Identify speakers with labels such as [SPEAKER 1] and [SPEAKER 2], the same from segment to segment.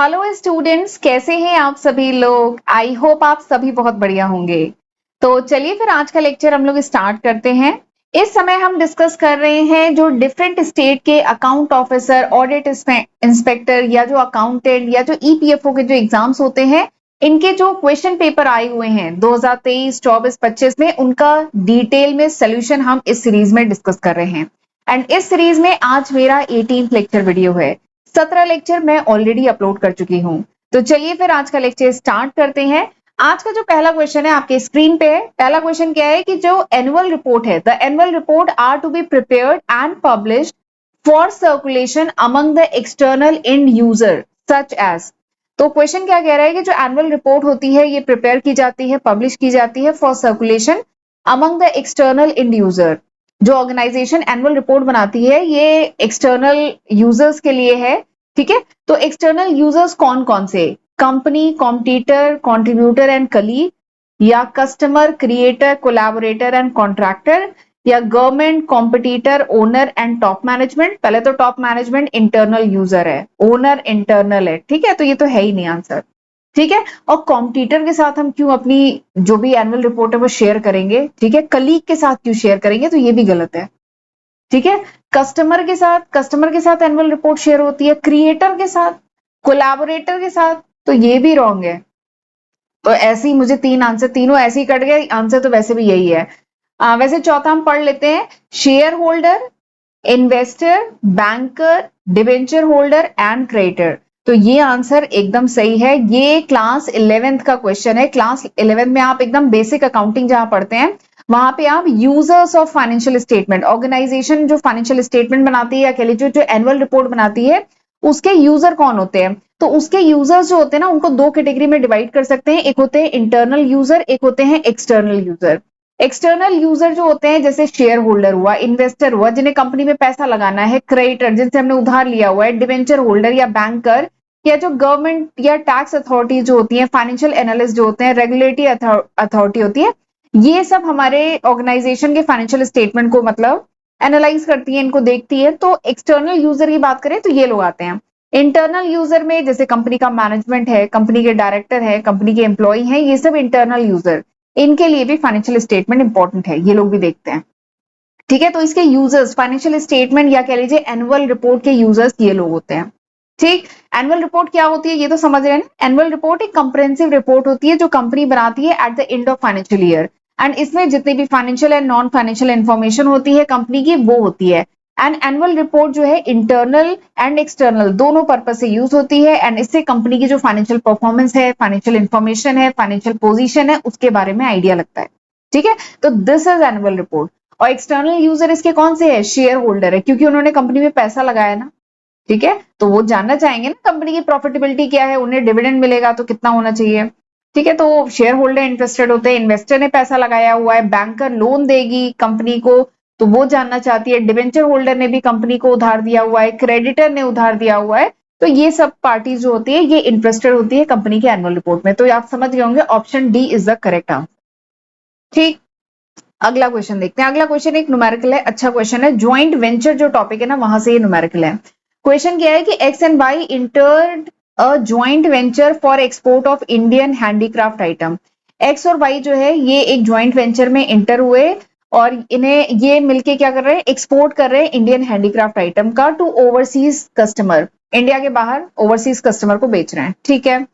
[SPEAKER 1] Hello students, कैसे हैं आप सभी लोग। आई होप आप सभी बहुत बढ़िया होंगे। तो चलिए फिर आज का लेक्चर हम लोग स्टार्ट करते हैं। इस समय हम डिस्कस कर रहे हैं जो डिफरेंट स्टेट के अकाउंट ऑफिसर, ऑडिट इंस्पेक्टर या जो अकाउंटेंट या जो ईपीएफओ के जो एग्जाम्स होते हैं, इनके जो क्वेश्चन पेपर आए हुए हैं 2023, 24, 25 में, उनका डिटेल में सोल्यूशन हम इस सीरीज में डिस्कस कर रहे हैं। एंड इस सीरीज में आज मेरा 18th लेक्चर वीडियो है। 17 लेक्चर मैं ऑलरेडी अपलोड कर चुकी हूं। तो चलिए फिर आज का लेक्चर स्टार्ट करते हैं। आज का जो पहला क्वेश्चन है आपके स्क्रीन पे है। पहला क्वेश्चन क्या है कि जो एनुअल रिपोर्ट है, the annual report are to be prepared and published for circulation among the external and user such as. तो क्वेश्चन क्या कह रहा है कि जो एनुअल रिपोर्ट होती है ये प्रिपेयर की जाती है, पब्लिश की जाती है for circulation among the external and user. जो ऑर्गेनाइजेशन एनुअल रिपोर्ट बनाती है ये एक्सटर्नल यूजर्स के लिए है। ठीक है, तो एक्सटर्नल यूजर्स कौन कौन से? Company, competitor, contributor and colleague, या customer, creator, collaborator and contractor, या government, competitor, owner and top management. पहले तो टॉप मैनेजमेंट इंटरनल यूजर है, ओनर इंटरनल है। ठीक है, तो ये तो है ही नहीं आंसर। ठीक है, और कॉम्पिटिटर के साथ हम क्यों अपनी जो भी एनुअल रिपोर्ट है वो शेयर करेंगे? ठीक है, कलीग के साथ क्यों शेयर करेंगे? तो ये भी गलत है। ठीक है, कस्टमर के साथ एनुअल रिपोर्ट शेयर होती है, क्रिएटर के साथ, कोलैबोरेटर के साथ, तो ये भी रॉन्ग है। तो ऐसे ही मुझे तीन आंसर, तीनों ऐसे ही कट गए। आंसर तो वैसे भी यही है। वैसे चौथा हम पढ़ लेते हैं। Share holder, investor, banker, debenture holder and creditor. तो ये आंसर एकदम सही है। ये क्लास 11th का क्वेश्चन है। क्लास 11th में आप एकदम बेसिक अकाउंटिंग जहां पढ़ते हैं वहां पे आप users of financial statement, organization जो फाइनेंशियल स्टेटमेंट बनाती है या कह लीजिए जो एनुअल रिपोर्ट बनाती है, उसके यूजर कौन होते हैं? तो उसके यूजर्स जो होते हैं ना, उनको दो कैटेगरी में डिवाइड कर सकते हैं। एक होते हैं इंटरनल यूजर, एक होते हैं एक्सटर्नल यूजर। एक्सटर्नल यूजर जो होते हैं जैसे शेयर होल्डर हुआ, इन्वेस्टर हुआ जिन्हें कंपनी में पैसा लगाना है, क्रेडिटर जिनसे हमने उधार लिया हुआ है, डिवेंचर होल्डर या बैंकर, या जो गवर्नमेंट या टैक्स अथॉरिटी जो होती है, फाइनेंशियल एनालिस्ट जो होते हैं, रेगुलेटरी अथॉरिटी होती है, ये सब हमारे ऑर्गेनाइजेशन के फाइनेंशियल स्टेटमेंट को मतलब एनालाइज करती है, इनको देखती है। तो एक्सटर्नल यूजर की बात करें तो ये लोग आते हैं। इंटरनल यूजर में जैसे कंपनी का मैनेजमेंट है, कंपनी के डायरेक्टर है, कंपनी के एम्प्लॉय हैं, ये सब इंटरनल यूजर, इनके लिए भी फाइनेंशियल स्टेटमेंट इंपॉर्टेंट है, ये लोग भी देखते हैं। ठीक है, तो इसके यूजर्स फाइनेंशियल स्टेटमेंट या कह लीजिए एनुअल रिपोर्ट के यूजर्स ये लोग होते हैं। ठीक, एनुअल रिपोर्ट क्या होती है ये तो समझ रहे हैं ना। एनुअल रिपोर्ट एक कंप्रेहेंसिव रिपोर्ट होती है जो कंपनी बनाती है at the end of financial year, and इसमें जितनी भी financial and non financial information होती है कंपनी की वो होती है। एंड एनुअल रिपोर्ट जो है इंटरनल एंड एक्सटर्नल दोनों पर्पज से यूज होती है, एंड इससे कंपनी की जो फाइनेंशियल परफॉर्मेंस है, फाइनेंशियल इंफॉर्मेशन है, फाइनेंशियल पोजीशन है, उसके बारे में आइडिया लगता है। ठीक है, तो दिस इज एनुअल रिपोर्ट। और एक्सटर्नल यूजर इसके कौन से है? शेयर होल्डर है, क्योंकि उन्होंने कंपनी में पैसा लगाया ना। ठीक है, तो वो जानना चाहेंगे ना कंपनी की प्रॉफिटेबिलिटी क्या है, उन्हें डिविडेंड मिलेगा तो कितना होना चाहिए। ठीक है, तो शेयर होल्डर इंटरेस्टेड होते हैं, इन्वेस्टर ने पैसा लगाया हुआ है, बैंकर लोन देगी कंपनी को तो वो जानना चाहती है, डिवेंचर होल्डर ने भी कंपनी को उधार दिया हुआ है, क्रेडिटर ने उधार दिया हुआ है, तो ये सब पार्टी जो होती है ये इंटरेस्टेड होती है कंपनी के एनुअल रिपोर्ट में। तो आप समझ गए होंगे option D is the correct answer. ठीक, अगला क्वेश्चन देखते हैं। अगला क्वेश्चन एक न्यूमेरिकल है, अच्छा क्वेश्चन है। ज्वाइंट वेंचर जो टॉपिक है ना वहां से ये न्यूमेरिकल है। क्वेश्चन क्या है कि X and Y entered a joint venture for export of Indian handicraft item. X और वाई जो है ये एक ज्वाइंट वेंचर में इंटर हुए और इन्हें ये मिलके क्या कर रहे हैं? एक्सपोर्ट कर रहे हैं इंडियन हैंडीक्राफ्ट आइटम का टू ओवरसीज कस्टमर, इंडिया के बाहर ओवरसीज कस्टमर को बेच रहे हैं। ठीक है,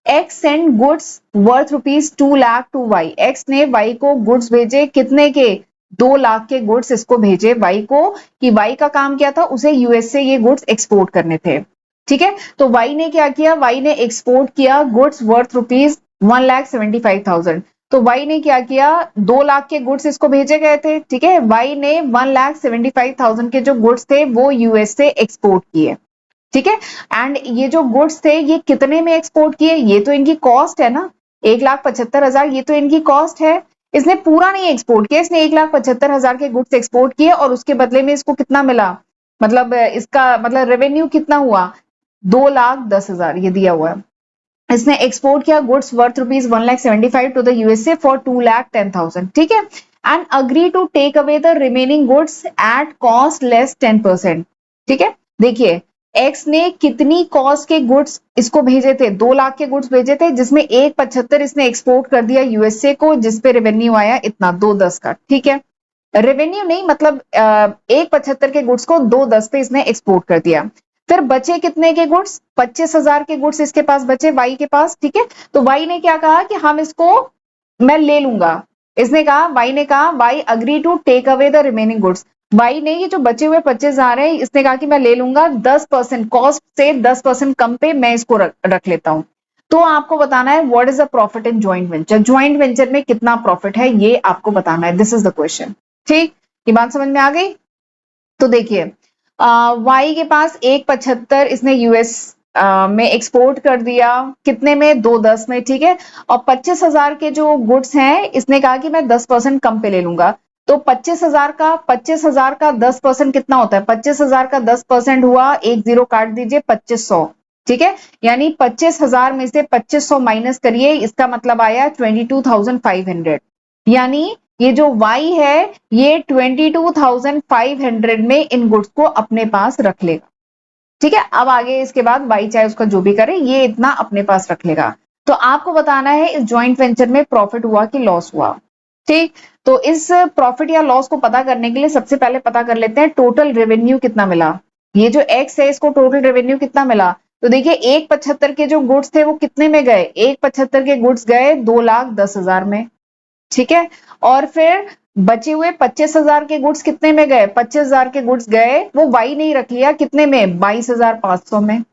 [SPEAKER 1] X send goods worth ₹2 lakh to Y. X ने वाई को गुड्स भेजे, कितने के? 2 लाख के गुड्स इसको भेजे वाई को, कि वाई का काम क्या था? उसे यूएस से ये गुड्स एक्सपोर्ट करने थे। ठीक है, तो वाई ने क्या किया? वाई ने एक्सपोर्ट किया गुड्स वर्थ ₹1,75,000। तो वाई ने क्या किया? 2 लाख के गुड्स इसको भेजे गए थे। ठीक है, वाई ने 1,75,000 के जो गुड्स थे वो यूएस से एक्सपोर्ट किए। ठीक है, एंड ये जो गुड्स थे ये कितने में एक्सपोर्ट किए? ये तो इनकी कॉस्ट है ना, 1,75,000, ये तो इनकी कॉस्ट है। इसने पूरा नहीं एक्सपोर्ट किया, इसने 1,75,000 के गुड्स एक्सपोर्ट किए और उसके बदले में इसको कितना मिला? मतलब इसका मतलब रेवेन्यू कितना हुआ? 2,10,000 ये दिया हुआ है। इसने एक्सपोर्ट किया goods worth ₹1,75,000 to the USA for 2,10,000। ठीक है, and agree to take away the remaining goods at cost less 10%। ठीक है, देखिए एक्स ने कितनी कॉस्ट के गुड्स इसको भेजे थे, 2 लाख के गुड्स भेजे थे, जिसमें 1.75 इसने एक्सपोर्ट कर दिया यूएसए को, जिसपे रेवेन्यू आया इतना 2.10 का। ठीक है, रेवेन्यू नहीं मतलब 1.75 के गुड्स को 2.10 पे इसने एक्सपोर्ट कर दिया। फिर बचे कितने के गुड्स, 25,000 के गुड्स इसके पास बचे वाई के पास। ठीक है, तो वाई ने क्या कहा कि हम इसको मैं ले लूंगा। इसने कहा, वाई ने कहा, Y agree to take away the remaining goods. Y ने ये जो बचे हुए 25,000 है, इसने कहा कि मैं ले लूंगा 10% कॉस्ट से 10% कम पे मैं इसको रख लेता हूं। तो आपको बताना है what is the profit in joint venture, joint venture में कितना प्रॉफिट है ये आपको बताना है। This is the question. ठीक, ये बात समझ में आ गई। तो देखिए वाई के पास 1.75 इसने यूएस में एक्सपोर्ट कर दिया, कितने में, 2.10 में। ठीक है, और 25,000 के जो गुड्स हैं इसने कहा कि मैं 10% कम पे ले लूंगा। तो 25,000 का 10% कितना होता है, 25,000 का 10% हुआ, 10 काट दीजिए, 2500। ठीक है, यानी 25,000 में से 2500 माइनस करिए, इसका मतलब आया 22,500। यानी ये जो y है ये 22,500 में इन गुड्स को अपने पास रख लेगा। ठीक है, अब आगे इसके बाद y चाहे उसका जो भी करे ये इतना अपने पास रख लेगा। तो आपको बताना है इस ज्वाइंट वेंचर में प्रॉफिट हुआ कि लॉस हुआ। ठीक, तो इस प्रॉफिट या लॉस को पता करने के लिए सबसे पहले पता कर लेते हैं टोटल रेवेन्यू कितना मिला। ये जो x है इसको टोटल रेवेन्यू कितना मिला, तो देखिए 1.75 के जो गुड्स थे वो कितने में गए, 1.75 के गुड्स गए 2,10,000 में। ठीक है, और फिर बचे हुए 25,000 के गुड्स कितने में गए, 25,000 के गुड्स गए, वो वाई नहीं रख लिया, कितने में, 22,500 में।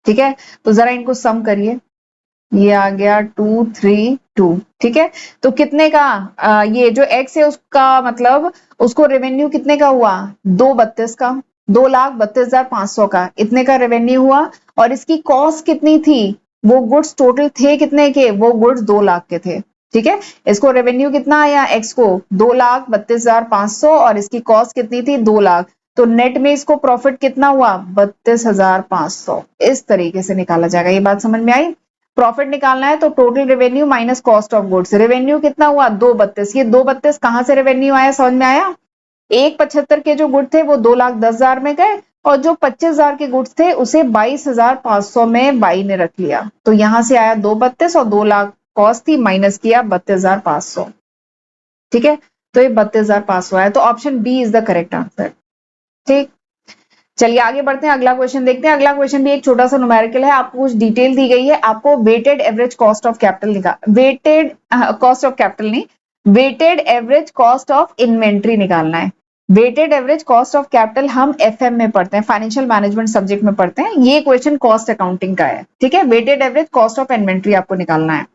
[SPEAKER 1] ठीक है, तो जरा इनको सम करिए, ये आ गया 232। ठीक है, तो कितने का ये जो एक्स है उसका मतलब उसको रेवेन्यू कितने का हुआ, 2.32 का, 2,32,500 का, इतने का रेवेन्यू हुआ। और इसकी कॉस्ट कितनी थी, वो गुड्स टोटल थे कितने के, वो गुड्स 2 लाख के थे। ठीक है, इसको रेवेन्यू कितना आया एक्स को, 2,32,500, और इसकी कॉस्ट कितनी थी, 2 लाख। तो नेट में इसको प्रॉफिट कितना हुआ, 32,500। इस तरीके से निकाला जाएगा। ये बात समझ में आई। प्रॉफिट निकालना है तो total revenue minus cost of goods. Revenue कितना हुआ, 232। ये 232 कहां से रेवेन्यू आया, समझ में आया। 1.75 के जो गुड थे वो 2,10,000 में गए, और जो 25,000 के गुड्स थे उसे 22,500 में बाई ने रख लिया। तो यहां से आया 232 और 2 लाख कॉस्ट थी, माइनस किया 32,500। ठीक है, तो ये 32,500 आया। तो option B is the correct answer. ठीक, चलिए आगे बढ़ते हैं, अगला क्वेश्चन देखते हैं। अगला क्वेश्चन भी एक छोटा सा न्यूमेरिकल है, आपको कुछ डिटेल दी गई है, आपको weighted average cost of capital निकाल, वेटेड कॉस्ट ऑफ कैपिटल नहीं, weighted average cost of inventory निकालना है। Weighted average cost of capital हम एफएम में पढ़ते हैं, फाइनेंशियल मैनेजमेंट सब्जेक्ट में पढ़ते हैं। ये क्वेश्चन कॉस्ट अकाउंटिंग का है। ठीक है, weighted average cost of inventory आपको निकालना है।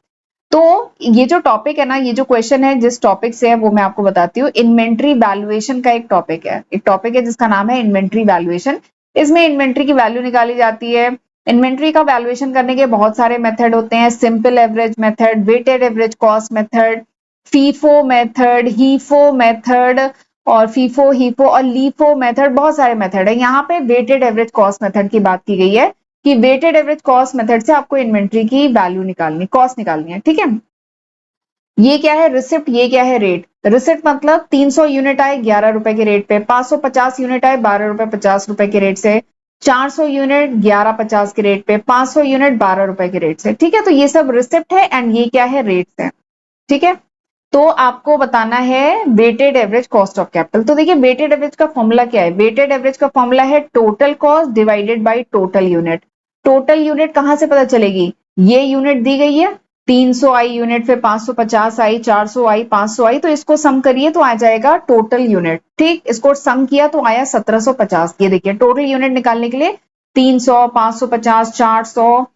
[SPEAKER 1] तो ये जो टॉपिक है ना, ये जो क्वेश्चन है जिस टॉपिक से है वो मैं आपको बताती हूँ। इन्वेंट्री वैल्यूएशन का एक टॉपिक है जिसका नाम है इन्वेंट्री वैल्यूएशन। इसमें इन्वेंट्री की वैल्यू निकाली जाती है। इन्वेंट्री का वैल्यूएशन करने के बहुत सारे मेथड होते हैं, simple average method, weighted average cost method, FIFO method, HIFO method, और फीफो, हीफो और लीफो मेथड, बहुत सारे मेथड है। यहाँ पे वेटेड एवरेज कॉस्ट मेथड की बात की गई है कि वेटेड एवरेज कॉस्ट मेथड से आपको इन्वेंट्री की वैल्यू निकालनी, कॉस्ट निकालनी है। ठीक है, ये क्या है रिसिप्ट, ये क्या है रेट। रिसिप्ट मतलब 300 यूनिट आए 11 रुपए के रेट पे, 550 यूनिट आए 12 रुपए 50 रुपए के रेट से, 400 यूनिट 11.50 के रेट पे, 500 यूनिट 12 रुपए के रेट से। ठीक है, तो ये सब रिसिप्ट है एंड ये क्या है, रेट्स है। ठीक है, तो आपको बताना है weighted average cost of capital. तो देखिए वेटेड एवरेज का फॉर्मूला क्या है, वेटेड एवरेज का फॉर्मूला है total cost divided by total unit. Total unit कहां से पता चलेगी, ये यूनिट दी गई है 300 आई यूनिट, फिर 550 आई, 400 आई, 500 आई, तो इसको सम करिए तो आ जाएगा टोटल यूनिट। ठीक, इसको सम किया तो आया 1750। ये देखिए टोटल यूनिट निकालने के लिए 300, 550, 400,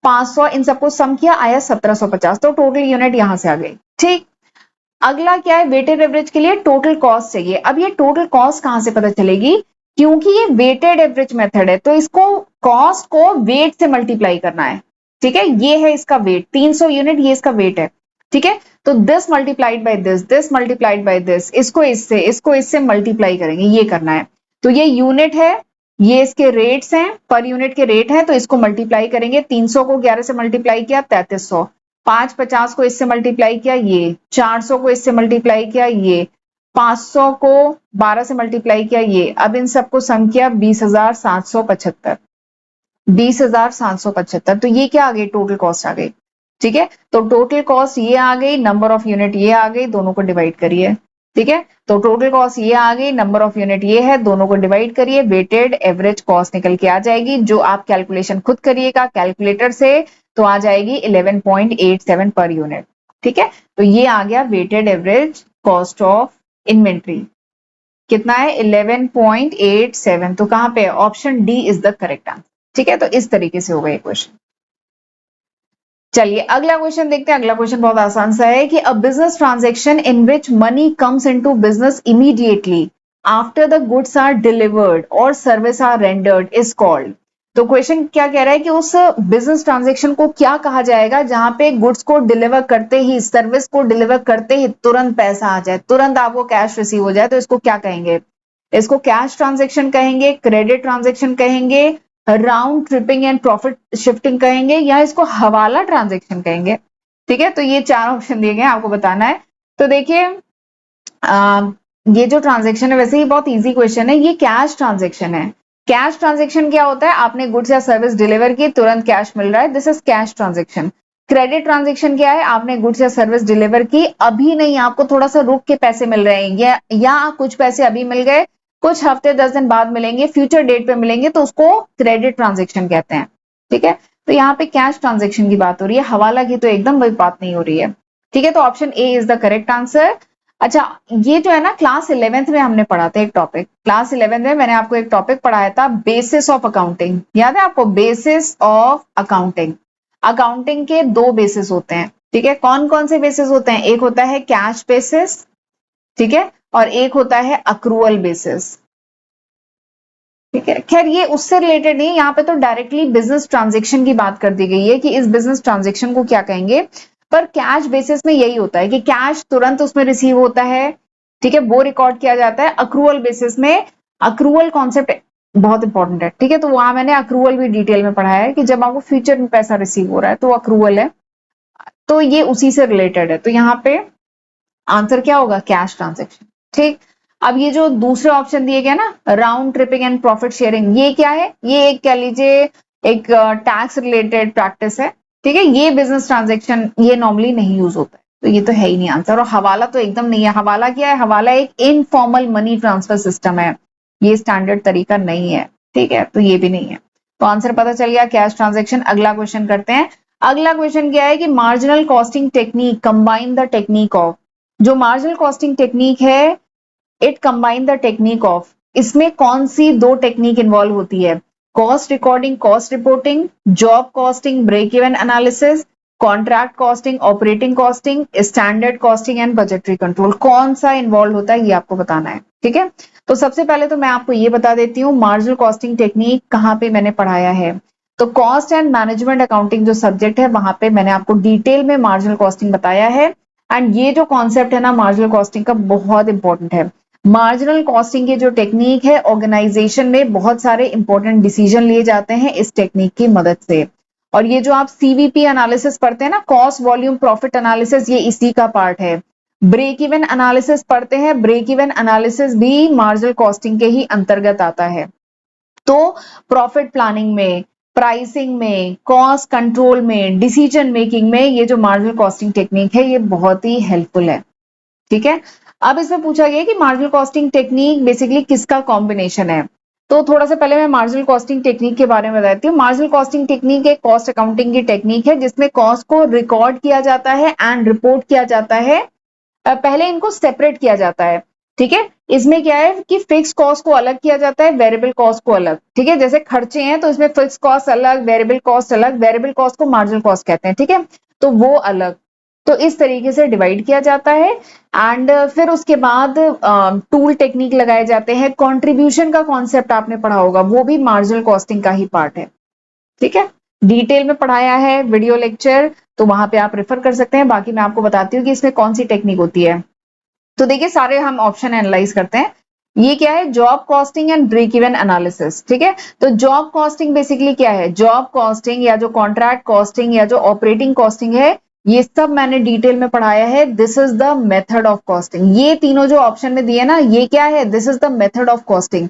[SPEAKER 1] 500 इन सबको सम किया, आया 1750। तो टोटल यूनिट यहां से आ गई। ठीक, अगला क्या है, वेटेड एवरेज के लिए टोटल कॉस्ट चाहिए। अब ये टोटल कॉस्ट कहां से पता चलेगी, क्योंकि ये वेटेड एवरेज मेथड है तो इसको कॉस्ट को वेट से मल्टीप्लाई करना है। ठीक है, ये है इसका वेट 300 यूनिट, ये इसका वेट है। ठीक है, तो this multiplied by this multiplied by this, इसको इससे मल्टीप्लाई करेंगे, ये करना है। तो ये यूनिट है, ये इसके रेट्स हैं, पर यूनिट के रेट हैं, तो इसको मल्टीप्लाई करेंगे। 300 को 11 से मल्टीप्लाई किया 3300, 550 को इससे मल्टीप्लाई किया, ये 400 को इससे मल्टीप्लाई किया, ये 500 को 12 से मल्टीप्लाई किया ये, अब इन सबको सम किया 20,775, 20,775। तो ये क्या आ गई, टोटल कॉस्ट आ गई। ठीक है, तो टोटल कॉस्ट ये आ गई, नंबर ऑफ यूनिट ये आ गई, दोनों को डिवाइड करिए। ठीक है, तो टोटल कॉस्ट ये आ गई, नंबर ऑफ यूनिट ये है, दोनों को डिवाइड करिए, वेटेड एवरेज कॉस्ट निकल के आ जाएगी, जो आप कैलकुलेशन खुद करिएगा कैलकुलेटर से, तो आ जाएगी 11.87 पर यूनिट। ठीक है, तो ये आ गया weighted average cost of inventory, कितना है 11.87। तो कहां पे, option D is the correct answer. ठीक है, तो इस तरीके से होगा ये क्वेश्चन। चलिए अगला क्वेश्चन देखते हैं। अगला क्वेश्चन बहुत आसान सा है कि a business transaction in which money comes into business immediately after the goods are delivered और service are rendered is called. तो क्वेश्चन क्या कह रहा है कि उस बिजनेस ट्रांजैक्शन को क्या कहा जाएगा जहां पे गुड्स को डिलीवर करते ही, सर्विस को डिलीवर करते ही तुरंत पैसा आ जाए, तुरंत आपको कैश रिसीव हो जाए, तो इसको क्या कहेंगे? इसको कैश ट्रांजैक्शन कहेंगे, क्रेडिट ट्रांजैक्शन कहेंगे, round tripping and profit shifting कहेंगे, या इसको हवाला ट्रांजैक्शन कहेंगे। ठीक है, तो ये चार ऑप्शन दिए गए, आपको बताना है। तो देखिए ये जो ट्रांजैक्शन है, वैसे ही बहुत इजी क्वेश्चन है, ये कैश ट्रांजैक्शन है। कैश ट्रांजैक्शन क्या होता है, आपने गुड्स या सर्विस डिलीवर की, तुरंत कैश मिल रहा है, this is cash transaction. Credit transaction क्या है, आपने गुड्स या सर्विस डिलीवर की, अभी नहीं, आपको थोड़ा सा रुक के पैसे मिल रहे हैं, या कुछ पैसे अभी मिल गए, कुछ हफ्ते 10 दिन बाद मिलेंगे, फ्यूचर डेट पे मिलेंगे, तो उसको क्रेडिट ट्रांजैक्शन कहते हैं। ठीक है, तो यहाँ पे कैश ट्रांजैक्शन की बात हो रही है, हवाला की तो एकदम वही बात नहीं हो रही है। ठीक है, तो option A is the correct answer. अच्छा, ये जो है ना, क्लास 11th में हमने पढ़ा था एक टॉपिक, क्लास 11th में मैंने आपको एक टॉपिक पढ़ाया था, बेसिस ऑफ अकाउंटिंग, याद है आपको? Basis of accounting. अकाउंटिंग के दो बेसिस होते हैं। ठीक है, कौन कौन से बेसिस होते हैं? एक होता है कैश बेसिस, ठीक है, और एक होता है अक्रूअल बेसिस। ठीक है, खैर ये उससे रिलेटेड नहीं, यहाँ पे तो डायरेक्टली बिजनेस ट्रांजैक्शन की बात कर दी गई है कि इस बिजनेस ट्रांजैक्शन को क्या कहेंगे, पर कैश बेसिस में यही होता है कि कैश तुरंत उसमें रिसीव होता है। ठीक है, वो रिकॉर्ड किया जाता है। अक्रूअल बेसिस में, अक्रूअल कॉन्सेप्ट बहुत इंपॉर्टेंट है। ठीक है, तो वहां मैंने अक्रूअल भी डिटेल में पढ़ाया है कि जब आपको फ्यूचर में पैसा रिसीव हो रहा है तो अक्रूअल है, तो ये उसी से रिलेटेड है। तो यहाँ पे आंसर क्या होगा, कैश ट्रांजैक्शन। ठीक, अब ये जो दूसरे ऑप्शन दिए गए ना, round tripping and profit sharing, ये क्या है? ये एक कह लीजिए एक टैक्स रिलेटेड प्रैक्टिस है। ठीक है, ये बिजनेस ट्रांजैक्शन ये नॉर्मली नहीं यूज होता है, तो ये तो है ही नहीं आंसर। और हवाला तो एकदम नहीं है। हवाला क्या है? हवाला एक इनफॉर्मल मनी ट्रांसफर सिस्टम है, ये स्टैंडर्ड तरीका नहीं है। ठीक है, तो ये भी नहीं है, तो आंसर पता चल गया, कैश ट्रांजैक्शन। अगला क्वेश्चन करते हैं। अगला क्वेश्चन क्या है कि marginal costing technique combine the technique of, जो मार्जिनल कॉस्टिंग टेक्निक है, it combine the technique of, इसमें कौन सी दो टेक्निक इन्वॉल्व होती है? Cost recording, cost reporting, job costing, break even analysis, contract costing, operating costing, standard costing and budgetary control, कौन सा इन्वॉल्व होता है ये आपको बताना है। ठीक है, तो सबसे पहले तो मैं आपको ये बता देती हूँ मार्जिनल कॉस्टिंग टेक्निक कहाँ पे मैंने पढ़ाया है। तो कॉस्ट एंड मैनेजमेंट अकाउंटिंग जो सब्जेक्ट है, वहां पे मैंने आपको डिटेल में मार्जिनल कॉस्टिंग बताया है। एंड ये जो कॉन्सेप्ट है ना मार्जिनल कॉस्टिंग का, बहुत इंपॉर्टेंट है। मार्जिनल कॉस्टिंग की जो टेक्निक है, ऑर्गेनाइजेशन में बहुत सारे इंपॉर्टेंट डिसीजन लिए जाते हैं इस टेक्निक की मदद से। और ये जो आप सीवीपी एनालिसिस पढ़ते हैं ना, कॉस्ट वॉल्यूम प्रॉफिट एनालिसिस, ये इसी का पार्ट है। ब्रेक इवन एनालिसिस पढ़ते हैं, ब्रेक इवन एनालिसिस भी मार्जिनल कॉस्टिंग के ही अंतर्गत आता है। तो प्रॉफिट प्लानिंग में, प्राइसिंग में, कॉस्ट कंट्रोल में, डिसीजन मेकिंग में ये जो मार्जिनल कॉस्टिंग टेक्निक है ये बहुत ही हेल्पफुल है। ठीक है, अब इसमें पूछा गया कि मार्जिनल कॉस्टिंग टेक्निक बेसिकली किसका कॉम्बिनेशन है। तो थोड़ा सा पहले मैं मार्जिनल कॉस्टिंग टेक्निक के बारे में बताती हूँ। मार्जिनल कॉस्टिंग टेक्निक एक कॉस्ट अकाउंटिंग की टेक्निक है जिसमें कॉस्ट को रिकॉर्ड किया जाता है एंड रिपोर्ट किया जाता है। पहले इनको सेपरेट किया जाता है। ठीक है, इसमें क्या है कि फिक्स कॉस्ट को अलग किया जाता है, वेरिएबल कॉस्ट को अलग। ठीक है, जैसे खर्चे हैं तो इसमें फिक्स कॉस्ट अलग, वेरिएबल कॉस्ट अलग, वेरिएबल कॉस्ट को मार्जिनल कॉस्ट कहते हैं। ठीक है, तो वो अलग, तो इस तरीके से डिवाइड किया जाता है। एंड फिर उसके बाद टूल टेक्निक लगाए जाते हैं। कंट्रीब्यूशन का कॉन्सेप्ट आपने पढ़ा होगा, वो भी मार्जिनल कॉस्टिंग का ही पार्ट है। ठीक है, डिटेल में पढ़ाया है वीडियो लेक्चर, तो वहां पे आप रेफर कर सकते हैं। बाकी मैं आपको बताती हूँ कि इसमें कौन सी टेक्निक होती है। तो देखिए सारे हम ऑप्शन एनालाइज करते हैं। ये क्या है? Job costing and break even analysis. ठीक है, तो जॉब कॉस्टिंग बेसिकली क्या है? जॉब कॉस्टिंग या जो कॉन्ट्रैक्ट कॉस्टिंग या जो ऑपरेटिंग कॉस्टिंग है, ये सब मैंने डिटेल में पढ़ाया है। This is the method of costing. ये तीनों जो ऑप्शन में दिए ना, ये क्या है? This is the method of costing.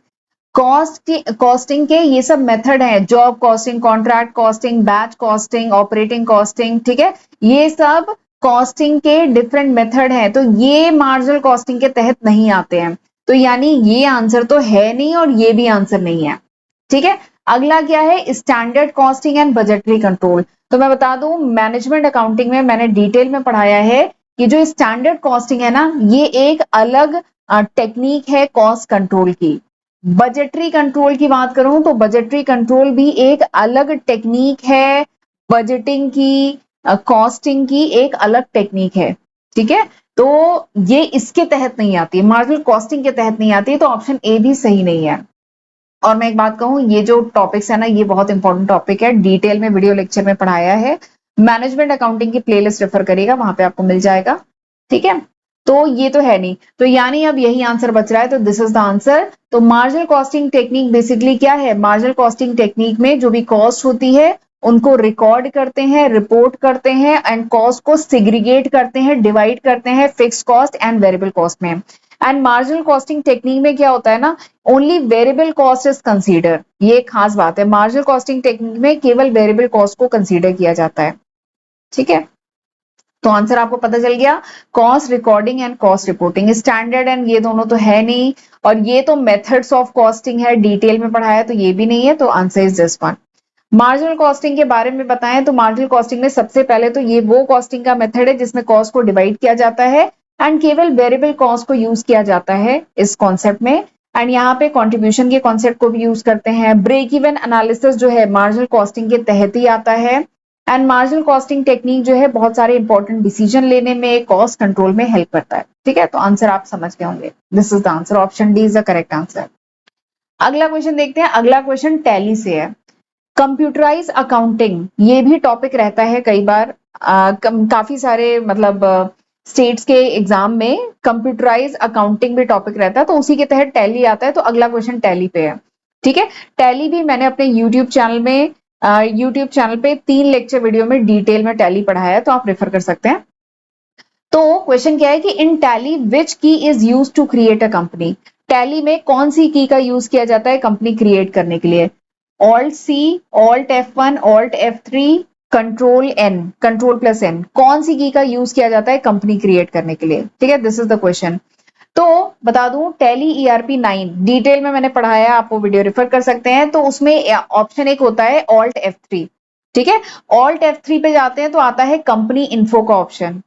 [SPEAKER 1] Costing के ये सब मेथड है, job costing, contract costing, batch costing, operating costing, ठीक है, ये सब कॉस्टिंग के डिफरेंट मेथड हैं। तो ये मार्जिनल कॉस्टिंग के तहत नहीं आते हैं। तो यानी ये आंसर तो है नहीं और ये भी आंसर नहीं है, ठीक है। अगला क्या है? Standard costing and budgetary control. तो मैं बता दूं, मैनेजमेंट अकाउंटिंग में मैंने डिटेल में पढ़ाया है कि जो स्टैंडर्ड कॉस्टिंग है ना, ये एक अलग टेक्निक है कॉस्ट कंट्रोल की। बजटरी कंट्रोल की बात करूं तो बजटरी कंट्रोल भी एक अलग टेक्निक है, बजटिंग की, कॉस्टिंग की एक अलग टेक्निक है, ठीक है। तो ये इसके तहत नहीं आती है, मार्जिनल कॉस्टिंग के तहत नहीं आती है, तो ऑप्शन ए भी सही नहीं है। और मैं एक बात कहूं, ये जो टॉपिक्स है ना, ये बहुत इंपॉर्टेंट टॉपिक है, डिटेल में वीडियो लेक्चर में पढ़ाया है। मैनेजमेंट अकाउंटिंग की प्लेलिस्ट रेफर करिएगा, वहां पे आपको मिल जाएगा, ठीक है। तो ये तो है नहीं, तो यानी अब यही आंसर बच रहा है, तो दिस इज द आंसर। तो मार्जिनल कॉस्टिंग टेक्निक बेसिकली क्या है? मार्जिनल कॉस्टिंग टेक्निक में जो भी कॉस्ट होती है उनको रिकॉर्ड करते हैं, रिपोर्ट करते हैं एंड कॉस्ट को सिग्रीगेट करते हैं, डिवाइड करते हैं fix cost and variable cost में। एंड मार्जिनल कॉस्टिंग टेक्निक में क्या होता है ना, only variable cost is consider. ये एक खास बात है, मार्जिनल कॉस्टिंग टेक्निक में केवल वेरिएबल कॉस्ट को कंसीडर किया जाता है, ठीक है। तो आंसर आपको पता चल गया, cost recording and cost reporting. Standard and ये दोनों तो है नहीं, और ये तो मेथड्स ऑफ कॉस्टिंग है, डिटेल में पढ़ाया, तो ये भी नहीं है, तो answer is this one. Marginal costing के बारे में बताएं तो मार्जिनल कॉस्टिंग में सबसे पहले तो ये वो कॉस्टिंग का मेथड है जिसमें कॉस्ट को डिवाइड किया जाता है एंड केवल वेरिएबल कॉस्ट को यूज किया जाता है इस कॉन्सेप्ट में। एंड यहाँ पे कंट्रीब्यूशन के कॉन्सेप्ट को भी यूज करते हैं। ब्रेक इवन एनालिसिस जो है मार्जिनल कॉस्टिंग के तहत ही आता है। एंड मार्जिनल कॉस्टिंग टेक्निक जो है बहुत सारे इंपॉर्टेंट डिसीजन लेने में, कॉस्ट कंट्रोल में हेल्प करता है, ठीक है। तो आंसर आप समझ गए होंगे, this is the answer, option D is the correct answer. अगला क्वेश्चन देखते हैं। अगला क्वेश्चन टैली से है। कंप्यूटराइज अकाउंटिंग, ये भी टॉपिक रहता है कई बार, काफी सारे मतलब स्टेट्स के एग्जाम में कंप्यूटराइज अकाउंटिंग भी टॉपिक रहता है, तो उसी के तहत टैली आता है। तो अगला क्वेश्चन टैली पे है, ठीक है। टैली भी मैंने अपने यूट्यूब चैनल पे 3 लेक्चर वीडियो में डिटेल में टैली पढ़ाया है, तो आप रेफर कर सकते हैं। तो क्वेश्चन क्या है कि इन Tally which key is use to create a company. Tally में कौन सी की का यूज किया जाता है कंपनी क्रिएट करने के लिए? Alt C, Alt F1, Alt F3, control N, control plus N, कौन सी की का यूज किया जाता है कंपनी क्रिएट करने के लिए, ठीक है। This is the question. तो बता दूं, टैली ERP 9 डिटेल में मैंने पढ़ाया, आप वो वीडियो रेफर कर सकते हैं। तो उसमें ऑप्शन एक होता है ऑल्ट F3, ठीक है। ऑल्ट F3 पे जाते हैं तो आता है कंपनी इन्फो का ऑप्शन,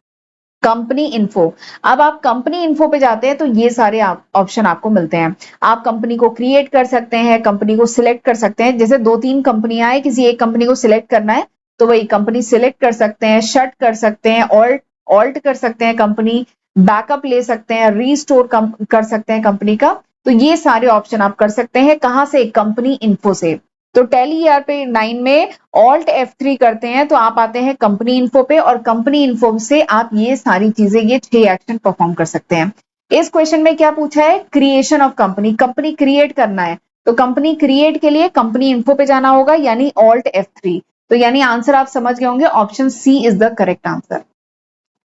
[SPEAKER 1] कंपनी इन्फो। अब आप कंपनी इन्फो पे जाते हैं तो ये सारे ऑप्शन आपको मिलते हैं। आप कंपनी को क्रिएट कर सकते हैं, कंपनी को सिलेक्ट कर सकते हैं। जैसे 2-3 कंपनियां हैं, किसी एक कंपनी को सिलेक्ट करना है तो वही कंपनी सिलेक्ट कर सकते हैं, शट कर सकते हैं, ऑल्ट ऑल्ट कर सकते हैं, कंपनी बैकअप ले सकते हैं, रीस्टोर कर सकते हैं कंपनी का। तो ये सारे ऑप्शन आप कर सकते हैं, कहां से? कंपनी इन्फो से। तो टैली ERP 9 में ऑल्ट F3 करते हैं तो आप आते हैं कंपनी इन्फो पे, और कंपनी इन्फो से आप ये सारी चीजें, ये 6 एक्शन परफॉर्म कर सकते हैं। इस क्वेश्चन में क्या पूछा है? Creation of company, company create करना है, तो कंपनी क्रिएट के लिए कंपनी इन्फो पे जाना होगा, यानी ऑल्ट F3। तो यानी आंसर आप समझ गए होंगे, option C is the correct answer,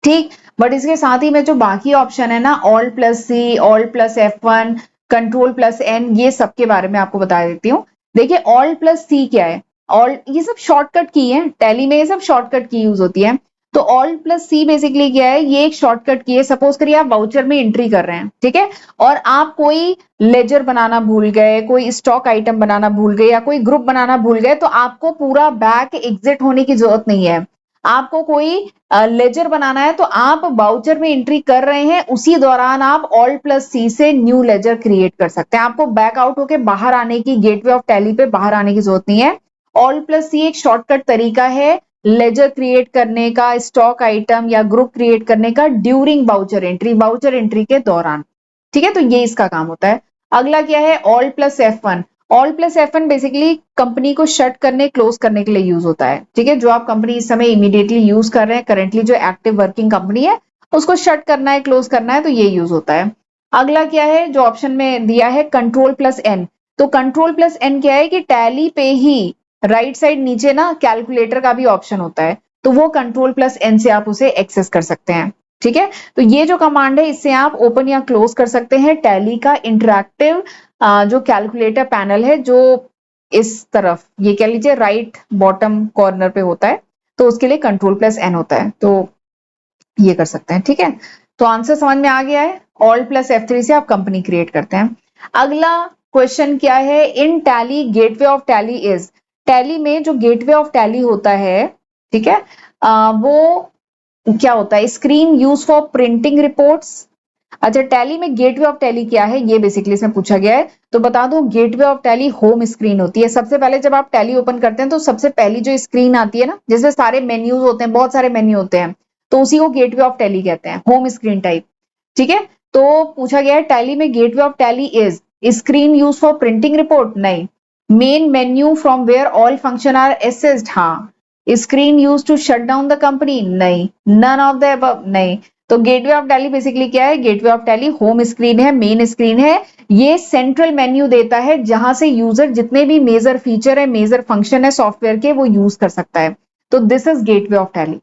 [SPEAKER 1] ठीक। बट इसके साथ ही में जो बाकी ऑप्शन है ना, alt plus C, alt plus F1, control plus N, ये सब के बारे में आपको बता देती हूँ। देखिए ऑल्ट प्लस सी क्या है? ऑल्ट, ये सब शॉर्टकट की है, टैली में ये सब शॉर्टकट की यूज होती है। तो ऑल्ट प्लस सी बेसिकली क्या है? ये एक शॉर्टकट की है। सपोज करिए आप वाउचर में एंट्री कर रहे हैं, ठीक है, और आप कोई लेजर बनाना भूल गए, कोई स्टॉक आइटम बनाना भूल गए, या कोई ग्रुप बनाना भूल गए, तो आपको पूरा बैक एग्जिट होने की जरूरत नहीं है। आपको कोई लेजर बनाना है तो आप वाउचर में एंट्री कर रहे हैं, उसी दौरान आप ऑल्ट प्लस सी से न्यू लेजर क्रिएट कर सकते हैं। आपको बैक आउट होके बाहर आने की, गेटवे ऑफ टैली पे बाहर आने की जरूरत नहीं है। ऑल्ट प्लस सी एक शॉर्टकट तरीका है लेजर क्रिएट करने का, स्टॉक आइटम या ग्रुप क्रिएट करने का ड्यूरिंग वाउचर एंट्री के दौरान, ठीक है। तो ये इसका काम होता है। अगला क्या है? Alt plus F1। Alt plus F1 basically company को शट करने, क्लोज करने के लिए यूज होता है, ठीक है। जो आप कंपनी इस समय इमीडिएटली यूज कर रहे हैं, करेंटली जो एक्टिव वर्किंग कंपनी है, उसको शट करना है, क्लोज करना है, तो ये यूज होता है। अगला क्या है जो ऑप्शन में दिया है? Control plus N। तो कंट्रोल प्लस N क्या है कि टैली पे ही राइट साइड नीचे ना कैलकुलेटर का भी ऑप्शन होता है। तो वो कंट्रोल प्लस एन से आप उसे एक्सेस कर सकते हैं। ठीक है, तो ये जो कमांड है इससे आप ओपन या क्लोज कर सकते हैं टैली का इंटरैक्टिव जो कैलकुलेटर पैनल है, जो इस तरफ ये कह लीजिए राइट बॉटम कॉर्नर पे होता है, तो उसके लिए कंट्रोल प्लस एन होता है, तो ये कर सकते हैं। ठीक है, तो आंसर समझ में आ गया है। ऑल्ट प्लस F3 से आप कंपनी क्रिएट करते हैं। अगला क्वेश्चन क्या है, in Tally gateway of Tally is, Tally में जो गेटवे ऑफ टैली होता है, ठीक है, वो क्या होता है, screen use for printing reports. अच्छा, टैली में गेटवे ऑफ टैली क्या है, ये बेसिकली इसमें पूछा गया है। तो बता दूं, gateway of Tally home screen होती है। सबसे पहले जब आप टैली ओपन करते हैं तो सबसे पहली जो स्क्रीन आती है ना, जिसमें सारे मेन्यूज होते हैं, बहुत सारे मेन्यू होते हैं, तो उसी को गेटवे ऑफ टैली कहते हैं, होम स्क्रीन टाइप। ठीक है, तो पूछा गया है टैली में gateway of Tally is screen use for printing report, नहीं। Main menu from where all function are accessed, हाँ। Screen use to shut down the company, नहीं। नन ऑफ द अबव, नहीं। तो गेटवे ऑफ टैली बेसिकली क्या है, gateway of Tally home screen है, main screen है। ये सेंट्रल मेन्यू देता है जहां से यूजर जितने भी मेजर फीचर है, मेजर फंक्शन है सॉफ्टवेयर के, वो यूज कर सकता है। तो this is gateway of tally.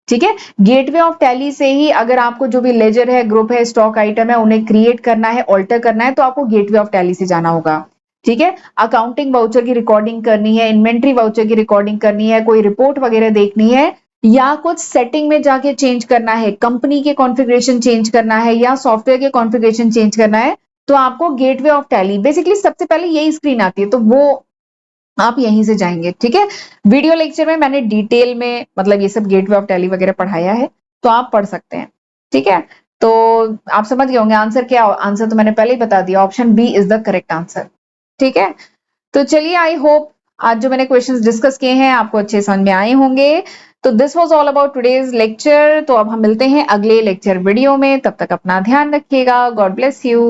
[SPEAKER 1] ठीक है, गेटवे ऑफ टैली से ही अगर आपको जो भी लेजर है, ग्रुप है, स्टॉक आइटम है, उन्हें क्रिएट करना है, ऑल्टर करना है, तो आपको गेटवे ऑफ टैली से जाना होगा। ठीक है, अकाउंटिंग वाउचर की रिकॉर्डिंग करनी है, इन्वेंट्री वाउचर की रिकॉर्डिंग करनी है, कोई रिपोर्ट वगैरह देखनी है, या कुछ सेटिंग में जाके चेंज करना है, कंपनी के कॉन्फ़िगरेशन चेंज करना है, या सॉफ्टवेयर के कॉन्फ़िगरेशन चेंज करना है, तो आपको गेटवे ऑफ टैली, बेसिकली सबसे पहले यही स्क्रीन आती है, तो वो आप यहीं से जाएंगे। ठीक है, वीडियो लेक्चर में मैंने डिटेल में मतलब ये सब गेटवे ऑफ टैली वगैरह पढ़ाया है, तो आप पढ़ सकते हैं। ठीक है, तो आप समझ गए होंगे आंसर क्या, आंसर तो मैंने पहले ही बता दिया, option B is the correct answer. ठीक है, तो चलिए, आई होप आज जो मैंने क्वेश्चंस डिस्कस किए हैं आपको अच्छे समझ में आए होंगे। तो this was all about today's lecture. तो अब हम मिलते हैं अगले लेक्चर वीडियो में, तब तक अपना ध्यान रखिएगा। God bless you.